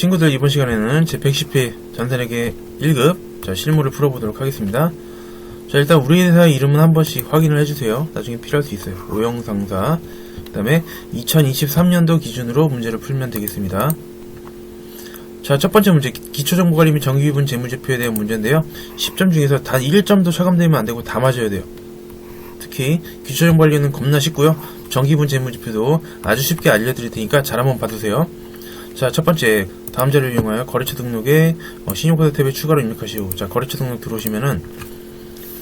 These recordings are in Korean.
친구들, 이번 시간에는 제 110회 전산회계 1급 실무를 풀어보도록 하겠습니다. 자, 일단 우리 회사 이름은 한 번씩 확인을 해주세요. 나중에 필요할 수 있어요. 오영상사. 그 다음에 2023년도 기준으로 문제를 풀면 되겠습니다. 자, 첫 번째 문제, 기초정보관리 및 정기기분 재무제표에 대한 문제인데요. 10점 중에서 단 1점도 차감되면 안되고 다 맞아야 돼요. 특히 기초정보관리는 겁나 쉽고요. 정기분 재무제표도 아주 쉽게 알려드릴 테니까 잘 한번 봐주세요. 자, 첫 번째, 다음 자료를 이용하여 거래처 등록에 신용카드 탭에 추가로 입력하시오. 자, 거래처 등록 들어오시면은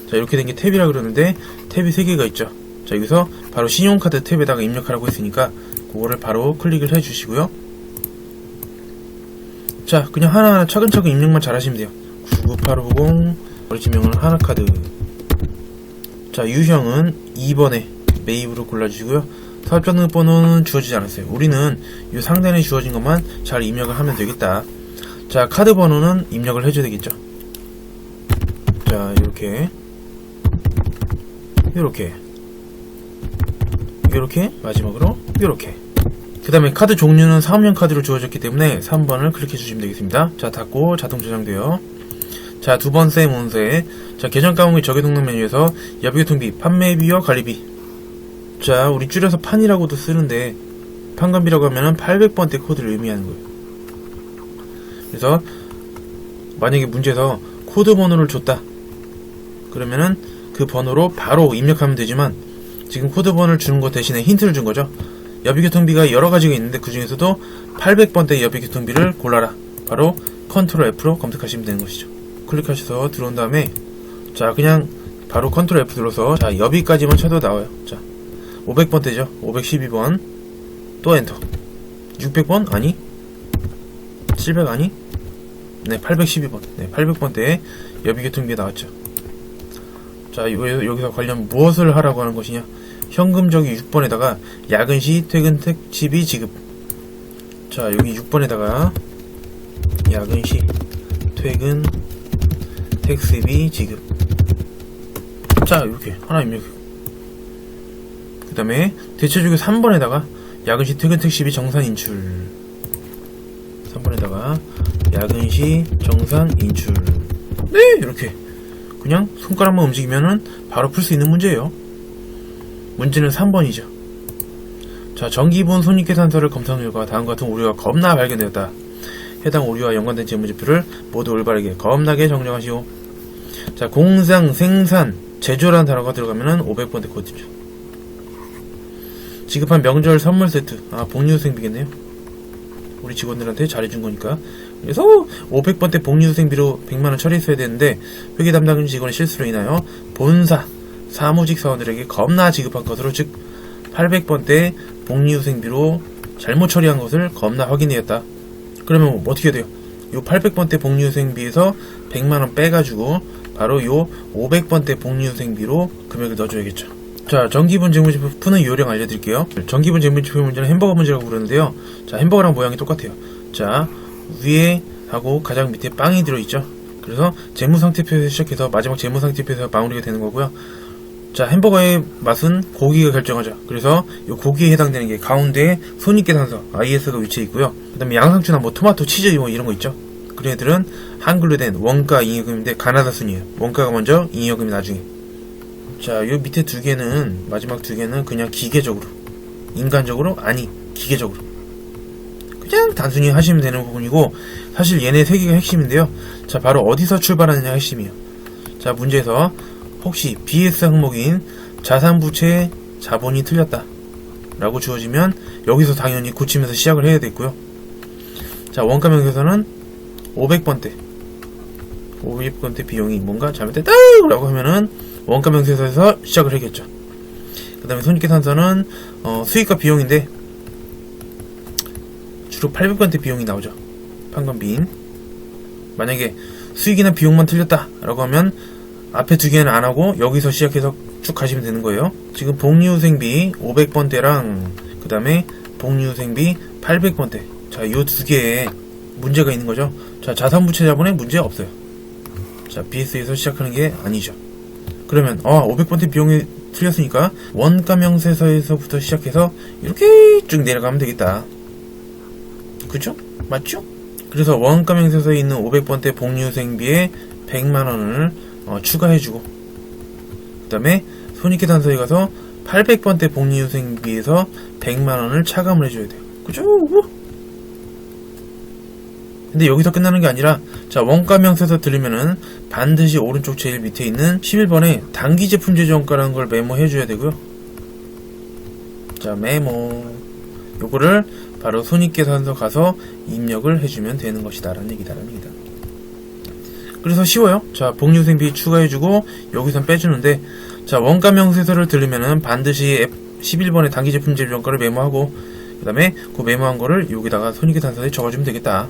자, 이렇게 된 게 탭이라 그러는데 탭이 3개가 있죠. 자, 여기서 바로 신용카드 탭에다가 입력하라고 했으니까 그거를 바로 클릭을 해주시고요. 자, 그냥 하나하나 차근차근 입력만 잘 하시면 돼요. 99850 거래처명은 하나카드. 자, 유형은 2번에 매입으로 골라주시고요. 사업자 등록번호는 주어지지 않았어요. 우리는 이 상단에 주어진 것만 잘 입력을 하면 되겠다. 자, 카드 번호는 입력을 해줘야 되겠죠. 자, 요렇게 마지막으로 요렇게. 그 다음에 카드 종류는 사업용 카드로 주어졌기 때문에 3번을 클릭해 주시면 되겠습니다. 자, 닫고 자동 저장돼요. 자, 두 번째 문제. 자, 계정 까먹기 적용 등록 메뉴에서 여비교통비, 판매비와 관리비. 자, 우리 줄여서 판이라고도 쓰는데 판관비라고 하면은 800번대 코드를 의미하는 거예요. 그래서 만약에 문제에서 코드 번호를 줬다 그러면은 그 번호로 바로 입력하면 되지만 지금 코드 번호를 주는 것 대신에 힌트를 준 거죠. 여비교통비가 여러 가지가 있는데 그 중에서도 800번대 여비교통비를 골라라. 바로 컨트롤 F로 검색하시면 되는 것이죠. 클릭하셔서 들어온 다음에 자, 그냥 바로 컨트롤 F 눌러서 자, 여비까지만 쳐도 나와요. 자, 500번대죠. 512번. 또 엔터. 600번? 아니. 700 아니. 네, 812번. 네, 800번대에 여비교통비가 나왔죠. 자, 여기서 관련 무엇을 하라고 하는 것이냐. 현금적이 6번에다가 야근시 퇴근 택시비 지급. 자, 여기 6번에다가 야근시 퇴근 택시비 지급. 자, 이렇게 하나 입력. 그 다음에 대체적으로 3번에다가 야근시 퇴근 택시비 정산 인출. 3번에다가 야근시 정산 인출. 네, 이렇게 그냥 손가락만 움직이면은 바로 풀 수 있는 문제예요. 문제는 3번이죠. 자, 정기분 손익계산서를 검사 결과 다음과 같은 오류가 겁나 발견되었다. 해당 오류와 연관된 재무제표를 모두 올바르게 겁나게 정정하시오. 자, 공상, 생산, 제조라는 단어가 들어가면은 500번대 코드죠. 지급한 명절 선물 세트. 아, 복리후생비겠네요. 우리 직원들한테 잘해준 거니까. 그래서 500번대 복리후생비로 100만원 처리했어야 되는데 회계 담당 직원의 실수로 인하여 본사 사무직 사원들에게 겁나 지급한 것으로, 즉 800번대 복리후생비로 잘못 처리한 것을 겁나 확인되었다. 그러면 어떻게 해야 돼요? 요 800번대 복리후생비에서 100만원 빼가지고 바로 요 500번대 복리후생비로 금액을 넣어줘야겠죠. 자, 정기분 재무제표 푸는 요령 알려드릴게요. 정기분 재무제표 문제는 햄버거 문제라고 부르는데요. 자, 햄버거랑 모양이 똑같아요. 자, 위에 하고 가장 밑에 빵이 들어있죠. 그래서 재무상태표에서 시작해서 마지막 재무상태표에서 마무리가 되는 거고요. 자, 햄버거의 맛은 고기가 결정하죠. 그래서 이 고기에 해당되는 게 가운데에 손익계산서 IS가 위치해 있고요. 그 다음에 양상추나 뭐 토마토, 치즈 이런 거 있죠. 그런 애들은 한글로 된 원가 잉여금인데 가나다 순이에요. 원가가 먼저, 잉여금이 나중에. 자, 요 밑에 두 개는, 마지막 두 개는 그냥 기계적으로, 인간적으로? 아니, 기계적으로 그냥 단순히 하시면 되는 부분이고, 사실 얘네 세 개가 핵심인데요. 자, 바로 어디서 출발하느냐 핵심이에요. 자, 문제에서 혹시 BS 항목인 자산부채 자본이 틀렸다 라고 주어지면 여기서 당연히 고치면서 시작을 해야 되고요. 자, 원가명세서는 500번대 비용이 뭔가 잘못됐다 라고 하면은 원가명세서에서 시작을 하겠죠. 그 다음에 손익계산서는 수익과 비용인데 주로 800번대 비용이 나오죠. 판관비인. 만약에 수익이나 비용만 틀렸다 라고 하면 앞에 두 개는 안 하고 여기서 시작해서 쭉 가시면 되는 거예요. 지금 복리후생비 500번대랑 그 다음에 복리후생비 800번대. 자, 요 두 개에 문제가 있는 거죠. 자, 자산부채 자본에 문제 없어요. 자, BS에서 시작하는 게 아니죠. 그러면 500번대 비용이 틀렸으니까 원가명세서에서부터 시작해서 이렇게 쭉 내려가면 되겠다. 그죠? 맞죠? 그래서 원가 명세서에 있는 500번대 복리후생비에 100만원을 추가해주고, 그 다음에 손익계산서에 가서 800번대 복리후생비에서 100만원을 차감을 해줘야 돼요. 그죠? 근데 여기서 끝나는 게 아니라, 자, 원가 명세서 들으면은 반드시 오른쪽 제일 밑에 있는 11번에 단기 제품 제조원가라는 걸 메모해줘야 되고요. 자, 메모. 요거를 바로 손익계산서 가서 입력을 해주면 되는 것이다 라는 얘기다. 그래서 쉬워요. 자, 복리후생비 추가해주고 여기선 빼주는데, 자, 원가 명세서를 들으면은 반드시 11번에 단기 제품 제조원가를 메모하고, 그 다음에 그 메모한 거를 여기다가 손익계산서에 적어주면 되겠다.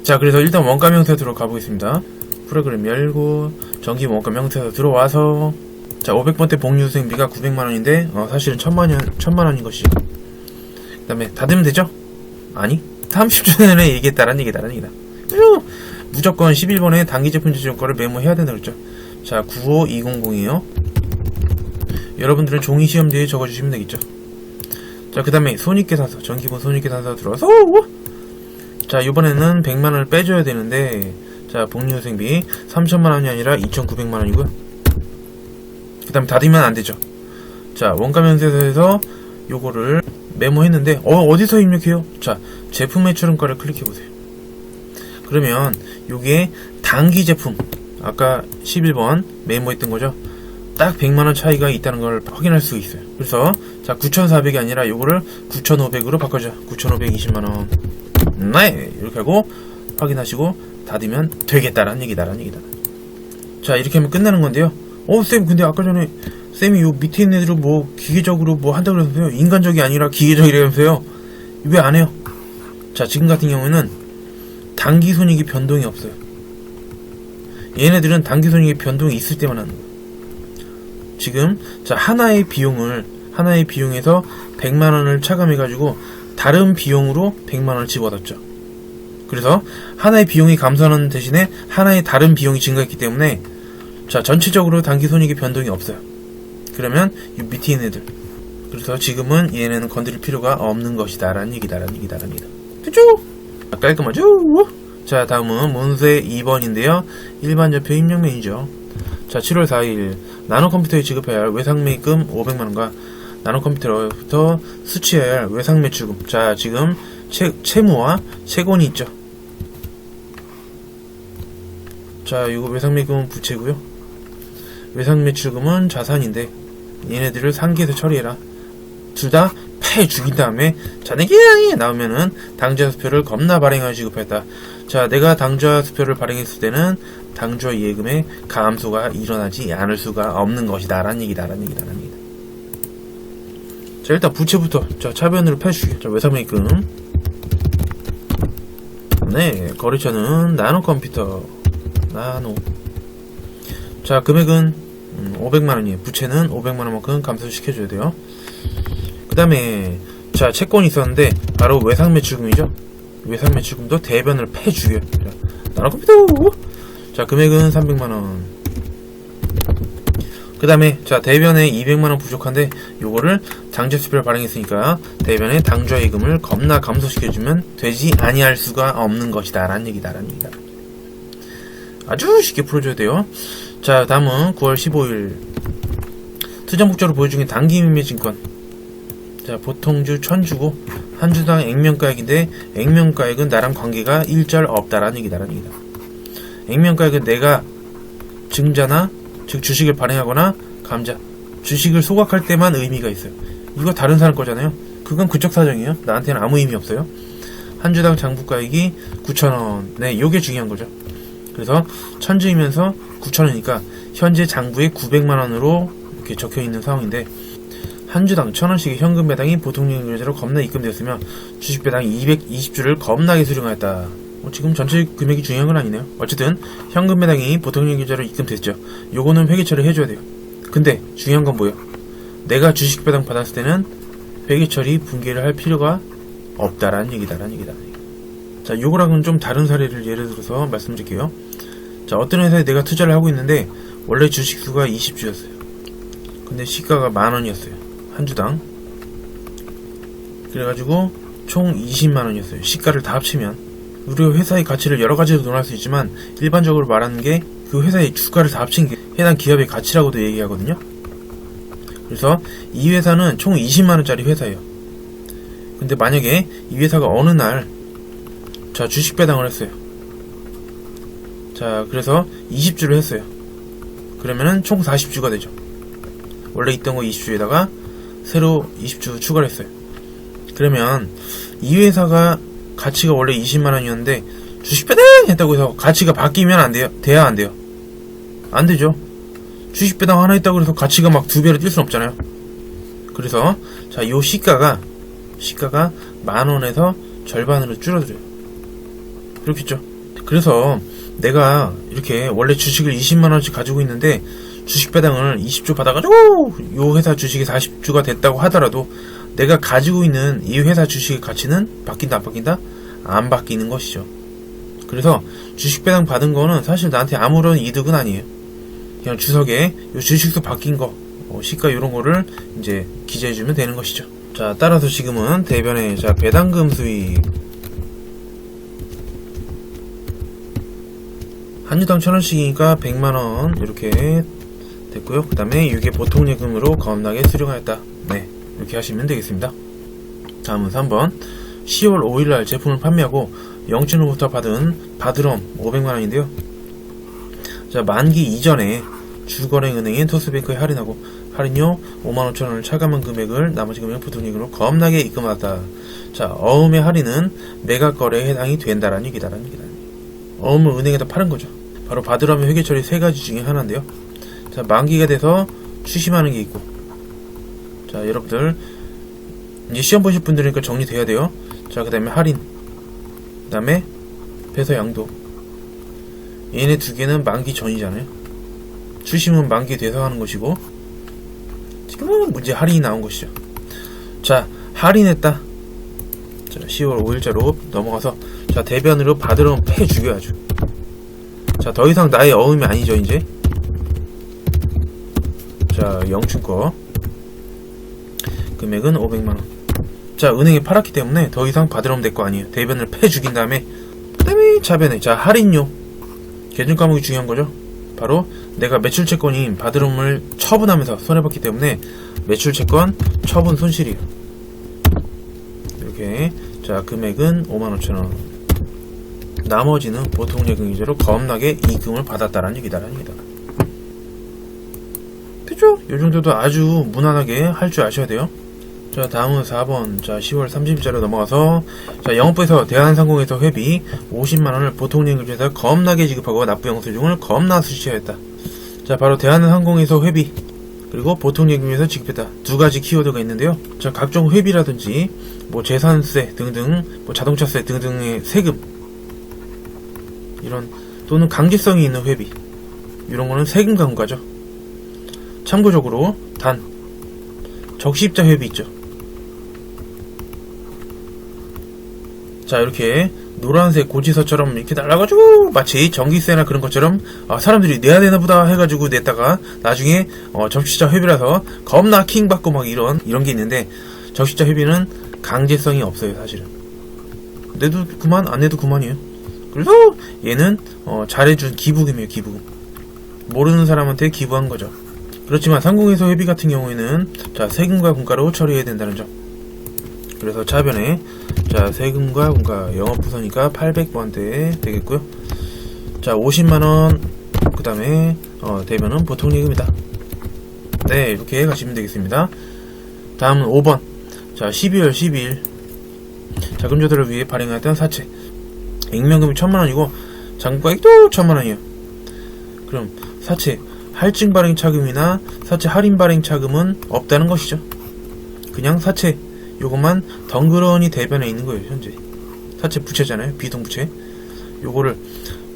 자, 그래서 일단 원가 명세서 들어가 보겠습니다. 프로그램 열고 정기 원가 명세서 들어와서, 자, 500번대 복리후생비가 900만원인데 사실은 1000만원인 것이죠. 그 다음에 닫으면 되죠? 아니, 30주 전에 얘기했다라는 얘기다. 무조건 11번에 단기 제품 제조원가를 메모해야 된다 그랬죠. 자, 95200이에요. 여러분들은 종이 시험 뒤에 적어주시면 되겠죠. 자, 그 다음에 손익계산서, 전기본 손익계산서 들어와서, 자, 이번에는 100만원을 빼줘야 되는데, 자, 복리후생비 3000만원이 아니라 2900만원이고요. 그 다음에 닫으면 안 되죠. 자, 원가명세서에서 요거를 메모했는데, 어디서 입력해요? 자, 제품 매출원가를 클릭해보세요. 그러면 요게 단기 제품, 아까 11번 메모했던 거죠. 딱 100만원 차이가 있다는 걸 확인할 수 있어요. 그래서 자, 9400이 아니라 요거를 9500으로 바꿔줘. 9520만원. 네, 이렇게 하고 확인하시고 닫으면 되겠다라는 얘기다. 자, 이렇게 하면 끝나는 건데요. 쌤, 근데 아까 전에 쌤이 요 밑에 있는 애들은 뭐 기계적으로 뭐 한다고 그러면서요. 인간적이 아니라 기계적이라면서요. 왜 안 해요? 자, 지금 같은 경우에는 단기 손익이 변동이 없어요. 얘네들은 단기 손익이 변동이 있을 때만 하는 거예요. 지금 자, 하나의 비용에서 100만원을 차감해가지고 다른 비용으로 100만원을 집어넣었죠. 그래서 하나의 비용이 감소하는 대신에 하나의 다른 비용이 증가했기 때문에, 자, 전체적으로 단기 손익의 변동이 없어요. 그러면 이 밑에 있는 애들, 그래서 지금은 얘네는 건드릴 필요가 없는 것이다 라는 얘기다. 그죠? 깔끔하죠? 자, 다음은 문제 2번인데요 일반 좌표 입력 메뉴죠. 자, 7월 4일 나노컴퓨터에 지급해야 할 외상매입금 500만원과 나노컴퓨터로부터 수취해야 할 외상매출금. 자, 지금 채무와 채권이 있죠. 자, 이거 외상매입금은 부채고요. 외상매출금은 자산인데 얘네들을 상기해서 처리해라. 둘 다 패 죽인 다음에 자네기량이 나오면은 당좌수표를 겁나 발행하여 지급했다. 자, 내가 당좌수표를 발행했을 때는 당좌 예금의 감소가 일어나지 않을 수가 없는 것이다 라는 얘기다. 자, 일단 부채부터 자, 차변으로 펴주시게. 자, 외상매입금. 네, 거래처는 나노컴퓨터. 자, 금액은 500만원이에요. 부채는 500만원만큼 감소시켜줘야 돼요. 그 다음에 자, 채권이 있었는데 바로 외상매출금이죠. 외상매출금도 대변을 패주게. 나노컴퓨터. 자, 금액은 300만원. 그 다음에 자, 대변에 200만원 부족한데 요거를 당좌수표를 발행했으니까 대변에 당좌예금을 겁나 감소시켜주면 되지 아니할 수가 없는 것이다 라는 얘기다. 아주 쉽게 풀어줘야 돼요. 자, 다음은 9월 15일 투자목적으로 보유 중인 단기매매증권. 자, 보통주 1000주고 한 주당 액면가액인데 액면가액은 나랑 관계가 일절 없다라는 얘기다. 액면가액은 내가 증자나 즉 주식을 발행하거나 감자, 주식을 소각할 때만 의미가 있어요. 이거 다른 사람 거잖아요. 그건 그쪽 사정이에요. 나한테는 아무 의미 없어요. 한 주당 장부가액이 9,000원. 네, 요게 중요한 거죠. 그래서 1000주이면서 9,000원이니까 현재 장부에 900만원으로 이렇게 적혀있는 상황인데, 한 주당 1000원씩의 현금 배당이 보통령 계좌로 겁나 입금되었으며 주식 배당 220주를 겁나게 수령하였다. 지금 전체 금액이 중요한 건 아니네요. 어쨌든 현금 배당이 보통령 계좌로 입금됐죠. 요거는 회계 처리 해줘야 돼요. 근데 중요한 건 뭐예요? 내가 주식 배당 받았을 때는 회계 처리 분개를 할 필요가 없다라는 얘기다. 자, 요거랑은 좀 다른 사례를 예를 들어서 말씀드릴게요. 자, 어떤 회사에 내가 투자를 하고 있는데 원래 주식 수가 20주였어요. 근데 시가가 10,000원이었어요. 한 주당. 그래가지고 총 20만원이었어요. 시가를 다 합치면. 우리 회사의 가치를 여러 가지로 논할 수 있지만 일반적으로 말하는 게 그 회사의 주가를 다 합친 게 해당 기업의 가치라고도 얘기하거든요. 그래서 이 회사는 총 20만원짜리 회사예요. 근데 만약에 이 회사가 어느 날 자 주식 배당을 했어요. 자 그래서 20주를 했어요. 그러면은 총 40주가 되죠. 원래 있던 거 20주에다가 새로 20주 추가를 했어요. 그러면 이 회사가 가치가 원래 20만원이었는데 주식 배당 했다고 해서 가치가 바뀌면 안 돼요? 돼야 안 돼요? 안 되죠. 주식 배당 하나 했다고 해서 가치가 막 2배로 뛸 순 없잖아요. 그래서 자 요 시가가 10,000원에서 절반으로 줄어들어요. 그렇겠죠. 그래서 내가 이렇게 원래 주식을 20만원씩 가지고 있는데 주식 배당을 20주 받아가지고 요 회사 주식이 40주가 됐다고 하더라도 내가 가지고 있는 이 회사 주식의 가치는 바뀐다 안 바뀐다? 안 바뀌는 것이죠. 그래서 주식 배당 받은 거는 사실 나한테 아무런 이득은 아니에요. 그냥 주석에 요 주식수 바뀐 거 시가 요런 거를 이제 기재해주면 되는 것이죠. 자 따라서 지금은 대변의 자 배당금 수익 한 주당 1,000원씩이니까 100만원 이렇게 됐고요. 그 다음에 이게 보통 예금으로 겁나게 수령하였다. 네 이렇게 하시면 되겠습니다. 다음은 3번 10월 5일날 제품을 판매하고 영진으로부터 받은 바드럼 500만원인데요. 자 만기 이전에 주거래은행인 토스뱅크에 할인하고 할인료 55,000원을 차감한 금액을 나머지 금액 보통 예금으로 겁나게 입금하다. 자 어음의 할인은 매각 거래에 해당이 된다라는 얘기다라는 얘기다. 어음을 은행에다 파는 거죠. 바로 바드럼의 회계 처리 3가지 중에 하나인데요. 자 만기가 돼서 추심하는 게 있고 자 여러분들 이제 시험 보실 분들이니까 정리돼야 돼요. 자 그 다음에 할인 그 다음에 배서 양도 얘네 두 개는 만기 전이잖아요. 추심은 만기 돼서 하는 것이고 지금은 문제 할인이 나온 것이죠. 자 할인했다. 자 10월 5일자로 넘어가서 자 대변으로 바드럼 패 죽여야죠. 자 더 이상 나의 어음이 아니죠 이제. 자 영춘거 금액은 500만원. 자 은행에 팔았기 때문에 더 이상 바드럼 될 거 아니에요. 대변을 패 죽인 다음에 그 다음에 자변에 자 할인료 계정 과목이 중요한 거죠. 바로 내가 매출채권인 바드럼을 처분하면서 손해봤기 때문에 매출채권 처분 손실이에요. 이렇게 자 금액은 55,000원. 나머지는 보통 예금이자로 겁나게 이금을 받았다라는 얘기다라는 얘기다. 그쵸? 요정도도 아주 무난하게 할 줄 아셔야 돼요. 자 다음은 4번 자 10월 30일자로 넘어가서 자 영업부에서 대한항공에서 회비 50만원을 보통 예금에서 겁나게 지급하고 납부 영수증을 겁나 수취하였다. 자 바로 대한항공에서 회비 그리고 보통 예금에서 지급했다. 두 가지 키워드가 있는데요. 자 각종 회비라든지 뭐 재산세 등등 뭐 자동차세 등등의 세금 이런 또는 강제성이 있는 회비 이런 거는 세금 감가죠. 참고적으로 단 적시입자 회비 있죠. 자 이렇게 노란색 고지서처럼 이렇게 날라가지고 마치 전기세나 그런 것처럼 사람들이 내야 되나 보다 해가지고 냈다가 나중에 적시자 회비라서 겁나 킹 받고 막 이런 게 있는데 적시자 회비는 강제성이 없어요 사실은. 내도 그만 안 내도 그만이에요. 그래서 얘는 잘해준 기부금이에요. 기부금. 모르는 사람한테 기부한 거죠. 그렇지만 상공회사 회비 같은 경우에는 자 세금과 분가로 처리해야 된다는 점. 그래서 차변에 자 세금과 분가 영업부서니까 800번대 되겠고요. 자 50만원 그 다음에 대변은 보통 예금이다. 네 이렇게 가시면 되겠습니다. 다음은 5번 자 12월 12일 자금 조달을 위해 발행하였던 사채 액면금이 1,000만원이고 잔고가액도 1,000만원이에요. 그럼 사채 할증 발행 차금이나 사채 할인 발행 차금은 없다는 것이죠. 그냥 사채 요것만 덩그러니 대변에 있는 거예요. 현재 사채 부채잖아요. 비동부채 요거를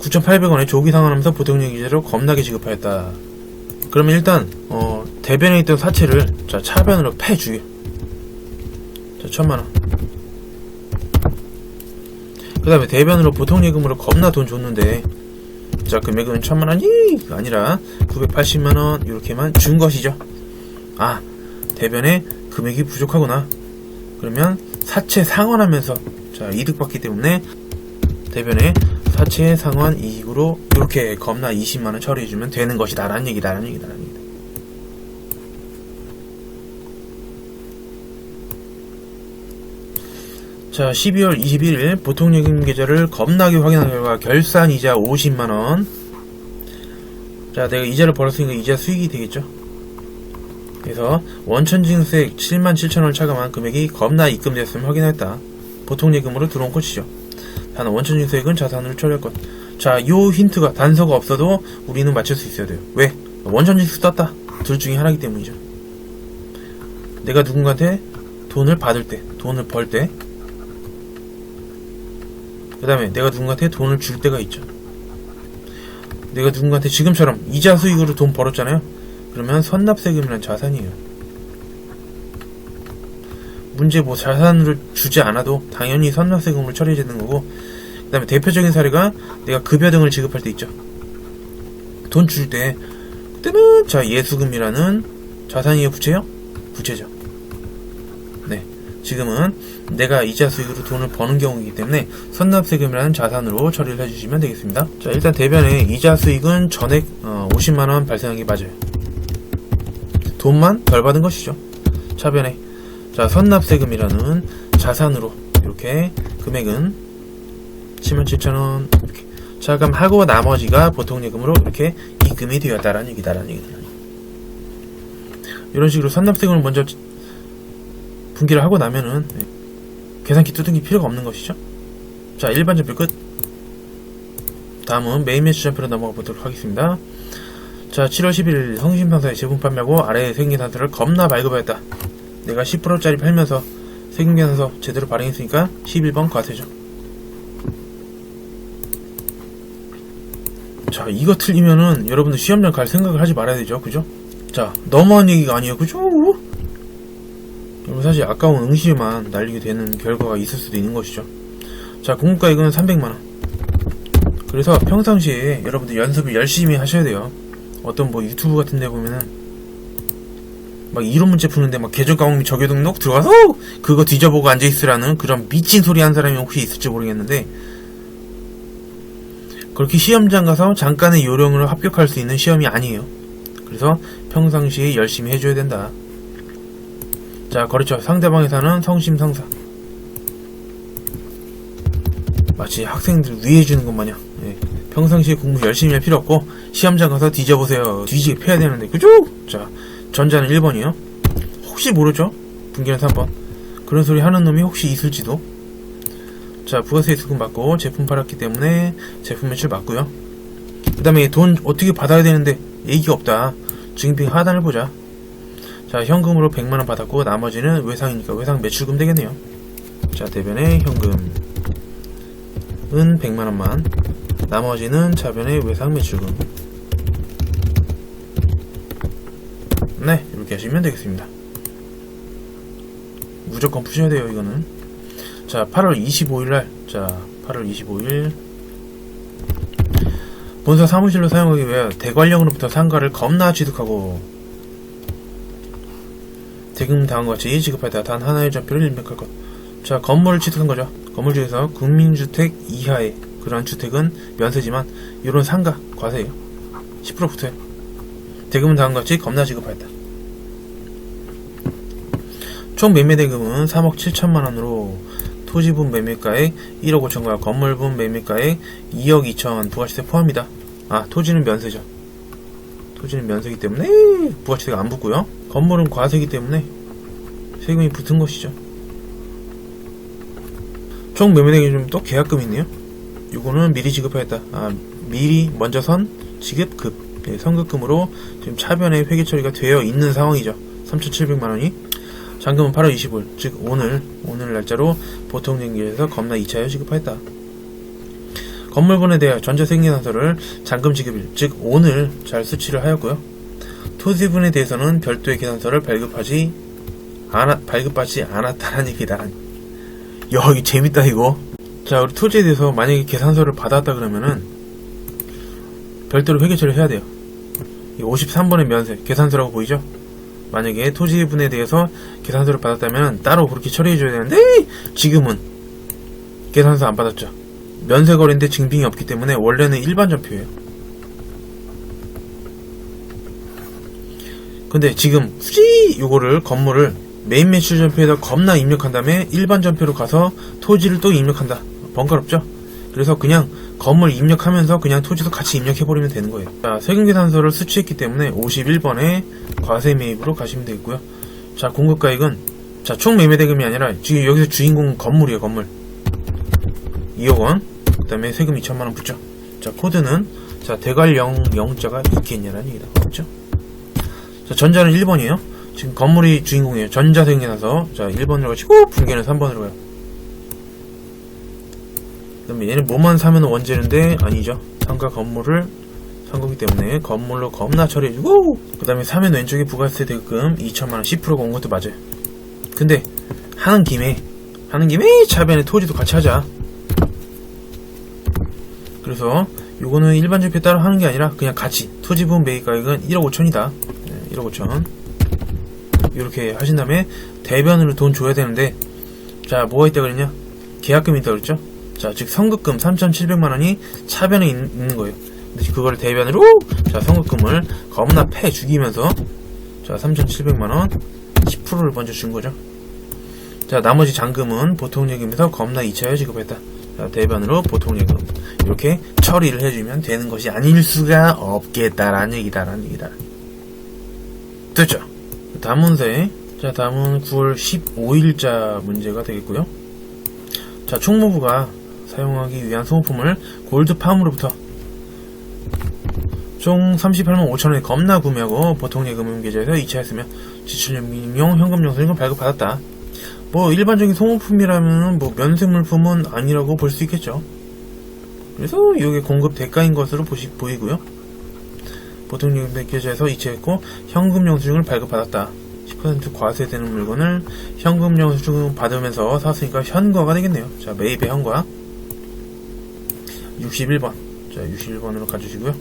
9,800원에 조기 상환하면서 보통예기제로 겁나게 지급하였다. 그러면 일단 대변에 있던 사채를 자 차변으로 패 죽여. 자 1,000만원. 그 다음에 대변으로 보통예금으로 겁나 돈 줬는데 자 금액은 1,000만원이 아니라 980만원 이렇게만 준 것이죠. 아 대변에 금액이 부족하구나. 그러면 사채 상환하면서 자 이득 받기 때문에 대변에 사채 상환 이익으로 이렇게 겁나 20만원 처리해주면 되는 것이다 라는 얘기다. 자, 12월 21일 보통예금 계좌를 겁나게 확인한 결과 결산 이자 50만원. 자, 내가 이자를 벌었으니까 이자 수익이 되겠죠. 그래서 원천징수액 77,000원을 차감한 금액이 겁나 입금되었음을 확인했다. 보통예금으로 들어온 것이죠. 단 원천징수액은 자산으로 처리할 것. 자, 요 힌트가 단서가 없어도 우리는 맞출 수 있어야 돼요. 왜? 원천징수 떴다. 둘 중에 하나이기 때문이죠. 내가 누군가한테 돈을 받을 때, 돈을 벌 때, 그 다음에 내가 누군가한테 돈을 줄 때가 있죠. 내가 누군가한테 지금처럼 이자 수익으로 돈 벌었잖아요. 그러면 선납세금이란 자산이에요. 문제 뭐 자산으로 주지 않아도 당연히 선납세금으로 처리되는 거고, 그 다음에 대표적인 사례가 내가 급여 등을 지급할 때 있죠. 돈 줄 때 그때는 자 예수금이라는 자산이에요, 부채요? 부채죠. 네, 지금은 내가 이자 수익으로 돈을 버는 경우이기 때문에 선납세금이라는 자산으로 처리를 해주시면 되겠습니다. 자, 일단 대변에 이자 수익은 전액 50만원 발생한 게 맞아요. 돈만 덜 받은 것이죠. 차변에 자 선납세금이라는 자산으로 이렇게 금액은 107,000원 이렇게 차감하고 나머지가 보통예금으로 이렇게 입금이 되었다라는 얘기다. 이런 식으로 선납세금을 먼저 분기를 하고 나면은 계산기 두둥기 필요가 없는 것이죠. 자, 일반 점표 끝. 다음은 메인 매수 점표로 넘어가 보도록 하겠습니다. 자, 7월 11일 성심상사에 제품 판매하고 아래에 세금계산서를 겁나 발급하였다. 내가 10%짜리 팔면서 세금계산서 제대로 발행했으니까 11번 과세죠. 자, 이거 틀리면은 여러분들 시험장 갈 생각을 하지 말아야 되죠. 그죠? 자, 너무한 얘기가 아니에요. 그죠? 여러분 사실 아까운 응시에만 날리게 되는 결과가 있을 수도 있는 것이죠. 자, 공급가액은 300만원. 그래서 평상시에 여러분들 연습을 열심히 하셔야 돼요. 어떤 뭐 유튜브 같은 데 보면은 막 이론 문제 푸는데 막 계정 까먹기 적용 등록 들어가서 그거 뒤져보고 앉아있으라는 그런 미친 소리 한 사람이 혹시 있을지 모르겠는데, 그렇게 시험장 가서 잠깐의 요령으로 합격할 수 있는 시험이 아니에요. 그래서 평상시에 열심히 해줘야 된다. 자, 그렇죠. 상대방에 사는 성심상사. 마치 학생들 위해주는 것 마냥. 예. 평상시에 공부 열심히 할 필요 없고 시험장 가서 뒤져보세요. 뒤지게 패야 되는데, 그죠? 자, 전자는 1번이요. 혹시 모르죠? 분기는 3번. 그런 소리 하는 놈이 혹시 있을지도. 자, 부가세 수금 받고 제품 팔았기 때문에 제품 매출 맞고요. 그 다음에 돈 어떻게 받아야 되는데 얘기가 없다. 증빙 하단을 보자. 자, 현금으로 100만원 받았고 나머지는 외상이니까 외상 매출금 되겠네요. 자, 대변에 현금은 100만원만, 나머지는 차변에 외상 매출금. 네, 이렇게 하시면 되겠습니다. 무조건 푸셔야 돼요, 이거는. 자, 8월 25일날, 자, 8월 25일 본사 사무실로 사용하기 위해 대관령으로부터 상가를 겁나 취득하고 대금 다음과 같이 지급하였다. 단 하나의 전표를 입력할 것. 자, 건물을 취득한 거죠. 건물 중에서 국민주택 이하의 그러한 주택은 면세지만 이런 상가 과세예요. 10% 붙어요. 대금은 다음과 같이 겁나 지급하였다. 총 매매대금은 3억 7천만원으로 토지분 매매가액 1억 5천과 건물분 매매가액 2억 2천 부가세세 포함이다. 아, 토지는 면세죠. 토지는 면세기 때문에 부가세가 안 붙고요. 건물은 과세기 때문에 세금이 붙은 것이죠. 총 매매대금이 좀 또 계약금이 있네요. 요거는 미리 지급하였다. 아, 미리 먼저 선 지급급. 네, 선급금으로 지금 차변에 회계 처리가 되어 있는 상황이죠. 3,700만원이. 잔금은 8월 25일, 즉 오늘 날짜로 보통연기에서 겁나 2차에 지급하였다. 건물분에 대하여 전자생계산서를 잔금 지급일, 즉 오늘 잘 수취를 하였고요. 토지분에 대해서는 별도의 계산서를 발급하지 않았다는 얘기다. 야, 이거 재밌다 이거. 자, 우리 토지에 대해서 만약에 계산서를 받았다 그러면은 별도로 회계 처리를 해야 돼요. 53번의 면세 계산서라고 보이죠? 만약에 토지분에 대해서 계산서를 받았다면 따로 그렇게 처리해줘야 되는데 지금은 계산서 안 받았죠. 면세거래인데 증빙이 없기 때문에 원래는 일반 전표예요. 근데 지금 굳이 요거를 건물을 메인 매출 전표에다 겁나 입력한 다음에 일반 전표로 가서 토지를 또 입력한다. 번거롭죠? 그래서 그냥 건물 입력하면서 그냥 토지도 같이 입력해버리면 되는 거예요. 자, 세금계산서를 수취했기 때문에 51번에 과세 매입으로 가시면 되겠고요. 자, 공급가액은 자, 총 매매대금이 아니라 지금 여기서 주인공은 건물이에요. 건물 2억원, 그 다음에 세금 2천만원 붙죠. 자, 코드는 자, 대괄영 0자가 있겠냐라는 얘기다. 없죠? 자, 전자는 1번이에요. 지금 건물이 주인공이에요. 전자세금계산서. 자, 1번으로 가시고 분계는 3번으로 가요. 그 다음에 얘는 뭐만 사면 원재료인데 아니죠. 상가 건물을 산 거기 때문에 건물로 겁나 처리해주고, 그 다음에 사면 왼쪽에 부가세 대금 2천만원 10%가 온 것도 맞아요. 근데 하는 김에 차변에 토지도 같이 하자. 그래서 요거는 일반 전표에 따로 하는 게 아니라 그냥 같이 토지 부분 매입가액은 1억 5천이다. 1억 5천 이렇게 하신 다음에 대변으로 돈 줘야 되는데, 자, 뭐가 있다 그랬냐? 계약금이 있다 그랬죠? 자, 즉 선급금 3,700만원이 차변에 있는 거예요. 근데 그거를 대변으로 자, 선급금을 겁나 패 죽이면서 자, 3,700만원 10%를 먼저 준 거죠. 자, 나머지 잔금은 보통예금에서 겁나 2차에 지급했다. 자, 대변으로 보통예금 이렇게 처리를 해주면 되는 것이 아닐 수가 없겠다라는 얘기다. 됐죠? 다음 문제. 자, 다음은 9월 15일자 문제가 되겠고요. 자, 총무부가 사용하기 위한 소모품을 골드팜으로부터 총 38만 5천원에 겁나 구매하고 보통예금융 계좌에서 2차했으며 지출용 현금영수증을 발급받았다. 뭐 일반적인 소모품이라면 뭐 면세물품은 아니라고 볼 수 있겠죠. 그래서 이게 공급 대가인 것으로 보이고요. 보통예금 계좌에서 이체했고 현금영수증을 발급받았다. 10% 과세되는 물건을 현금영수증 받으면서 샀으니까 현과가 되겠네요. 자, 매입의 현과 61번. 자, 61번으로 가주시고요.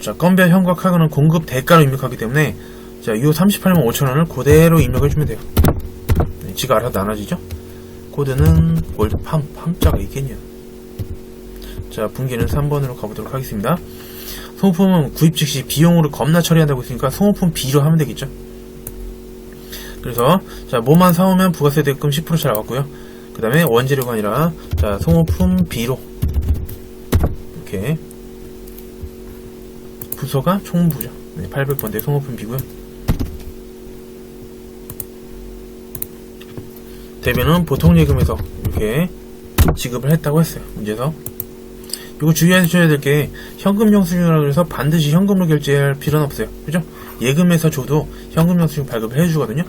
자, 건별 현과 카드는 공급 대가로 입력하기 때문에 자, 이 38만 5천원을 그대로 입력해주면 돼요. 네, 지가 알아서 나눠지죠? 코드는 골드팜, 팜자가 있겠냐. 자, 분기는 3번으로 가보도록 하겠습니다. 소모품은 구입 즉시 비용으로 겁나 처리한다고 했으니까 소모품 B로 하면 되겠죠. 그래서 자, 뭐만 사오면 부가세 대금 10% 잘 나왔고요. 그 다음에 원재료가 아니라 자, 소모품 B로 이렇게 부서가 총무부죠. 네, 800번대 소모품 B고요. 대변은 보통예금에서 이렇게 지급을 했다고 했어요. 문제에서 이거 주의하셔야 될 게 현금영수증이라 그래서 반드시 현금으로 결제할 필요는 없어요. 그죠? 예금에서 줘도 현금영수증 발급을 해주거든요.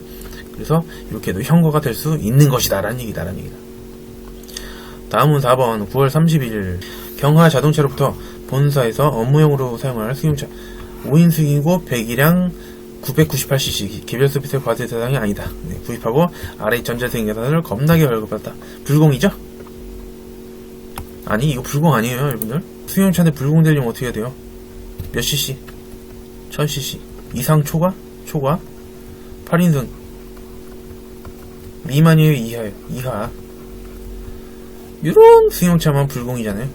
그래서 이렇게도 현거가 될 수 있는 것이다 라는 얘기다. 다음은 4번 9월 30일 경하 자동차로부터 본사에서 업무용으로 사용할 승용차 5인 승이고 배기량 998cc 개별 서비스 과세 대상이 아니다. 네, 구입하고 아래 전자세금계산서를 겁나게 발급받았다. 불공이죠? 아니, 이거 불공 아니에요, 여러분들. 승용차인데 불공되려면 어떻게 해야 돼요? 몇 cc? 1000cc 이상 초과? 8인승 미만이에요, 이하예요? 이하. 이런 승용차만 불공이잖아요.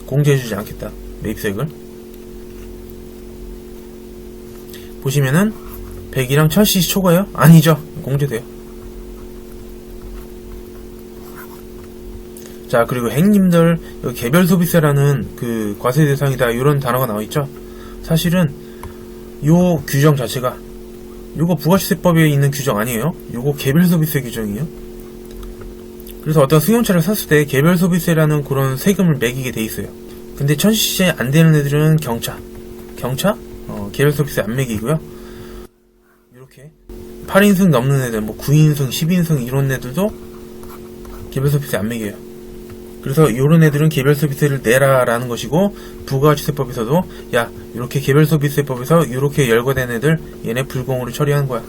공제해주지 않겠다, 매입세액을. 보시면은 100이랑 1000cc 초과요? 아니죠, 공제돼요. 자, 그리고 행님들 여기 개별 소비세라는 그 과세 대상이다 이런 단어가 나와있죠. 사실은 요 규정 자체가 요거 부가세법에 있는 규정 아니에요. 요거 개별 소비세 규정이에요. 그래서 어떤 승용차를 샀을 때 개별 소비세라는 그런 세금을 매기게 돼 있어요. 근데 1000cc 안 되는 애들은 경차 개별 소비세 안 매기고요. 이렇게 8인승 넘는 애들, 뭐 9인승, 10인승 이런 애들도 개별 소비세 안 매겨요. 그래서 요런 애들은 개별 소비세를 내라라는 것이고, 부가세법에서도 야, 이렇게 개별 소비세법에서 이렇게 열거된 애들 얘네 불공으로 처리하는 거야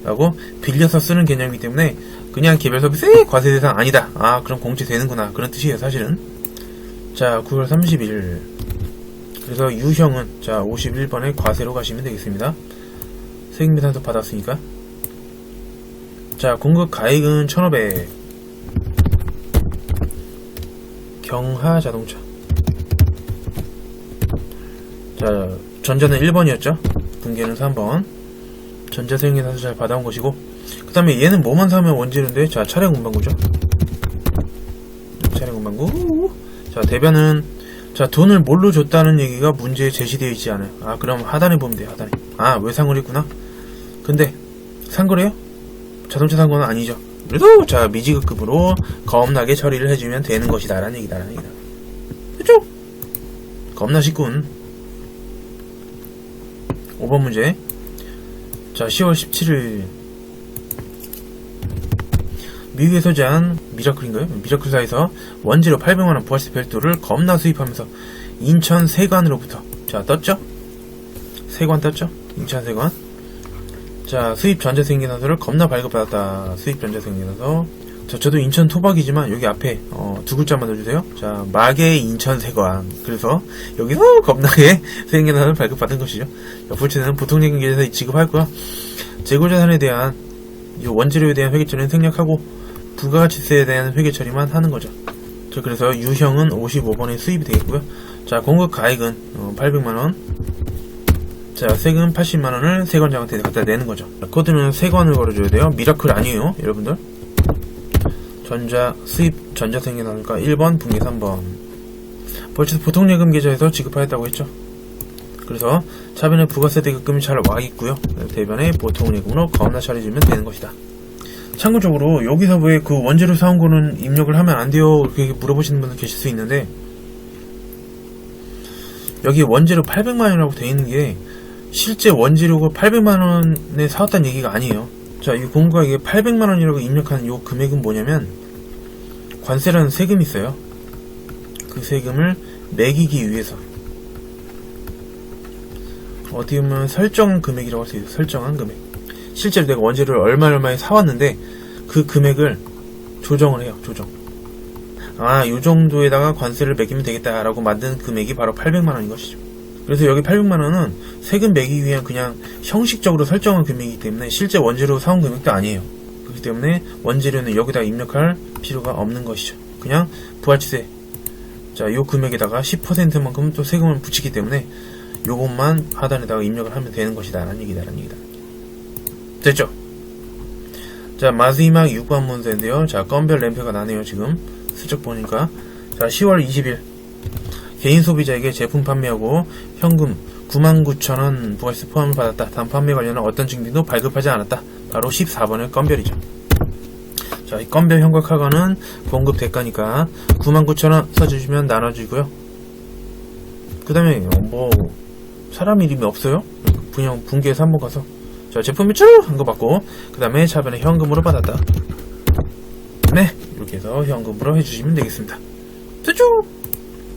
라고 빌려서 쓰는 개념이기 때문에 그냥 개별 소비세 과세 대상 아니다, 아 그럼 공제되는구나, 그런 뜻이에요 사실은. 자, 9월 30일 그래서 유형은 자 51번에 과세로 가시면 되겠습니다. 세금계산서 받았으니까. 자, 공급 가액은 1500. 경하 자동차. 자, 전자는 1번이었죠. 분계는 3번. 전자생계나서 잘 받아온 것이고, 그 다음에 얘는 뭐만 사면 원재료인데, 자, 차량 운반구죠. 차량 운반구. 자, 대변은, 자, 돈을 뭘로 줬다는 얘기가 문제에 제시되어 있지 않아요. 아, 그럼 하단에 보면 돼요, 하단에. 아, 외상을 했구나. 근데, 산 거래요? 자동차 산 건 아니죠. 그래서, 자, 미지급급으로 겁나게 처리를 해주면 되는 것이다, 라는 얘기다, 라는 얘기다. 그쵸? 겁나 쉽군. 5번 문제. 자, 10월 17일. 미국에 소재한 미라클인가요? 미라클사에서 원재료 800만원 부활세 별도를 겁나 수입하면서 인천 세관으로부터. 자, 떴죠? 세관 떴죠? 인천 세관. 자, 수입 전자생계나서를 겁나 발급받았다. 수입 전자생계나서. 자, 저도 인천 토박이지만 여기 앞에 두 글자만 넣어주세요. 자, 마계 인천 세관. 그래서 여기서 겁나게 생계나서를 발급받은 것이죠. 부채는 보통예금 계좌에서 지급하고요. 재고자산에 대한 이 원재료에 대한 회계처리는 생략하고 부가가치세에 대한 회계처리만 하는 거죠. 자, 그래서 유형은 55번의 수입이 되겠고요. 자, 공급 가액은 800만원. 자, 세금 80만원을 세관장한테 갖다 내는 거죠. 자, 코드는 세관을 걸어줘야 돼요. 미라클 아니에요, 여러분들. 전자, 수입, 전자생계나서가 1번, 분계 3번. 벌써 보통예금 계좌에서 지급하였다고 했죠. 그래서 차변의 부가세 대급금이 잘 와있고요. 대변에 보통예금으로 겁나 처리해주면 되는 것이다. 참고적으로 여기서 왜 그 원재료 사온 거는 입력을 하면 안 돼요? 그렇게 물어보시는 분들 계실 수 있는데, 여기 원재료 800만원이라고 되어 있는 게 실제 원재료가 800만원에 사왔다는 얘기가 아니에요. 자, 이 공고가 이게 800만원이라고 입력한 요 금액은 뭐냐면 관세라는 세금이 있어요. 그 세금을 매기기 위해서 어떻게 보면 설정 금액이라고 할 수 있어요. 설정한 금액. 실제로 내가 원재료를 얼마에 사왔는데 그 금액을 조정을 해요. 조정. 아, 요 정도에다가 관세를 매기면 되겠다라고 만든 금액이 바로 800만원인 것이죠. 그래서 여기 800만원은 세금 매기기 위한 그냥 형식적으로 설정한 금액이기 때문에 실제 원재료 사온 금액도 아니에요. 그렇기 때문에 원재료는 여기다 입력할 필요가 없는 것이죠. 그냥 부가치세. 자, 요 금액에다가 10%만큼 또 세금을 붙이기 때문에 요것만 하단에다가 입력을 하면 되는 것이다 라는 얘기다. 됐죠? 자, 마지막 6번 문제인데요. 자, 건별 램표가 나네요. 지금 슬쩍 보니까. 자, 10월 20일 개인 소비자에게 제품 판매하고 현금 99,000원 부가세 포함을 받았다. 단 판매 관련한 어떤 증빙도 발급하지 않았다. 바로 14번의 건별이죠. 자, 이 건별 현금화가는 공급 대가니까 99,000원 써주시면 나눠주고요. 그 다음에 뭐 사람 이름이 없어요. 그냥 분계해서 한번 가서 자, 제품 매출 한 거 받고 그 다음에 차변에 현금으로 받았다. 네, 이렇게 해서 현금으로 해주시면 되겠습니다. 됐죠?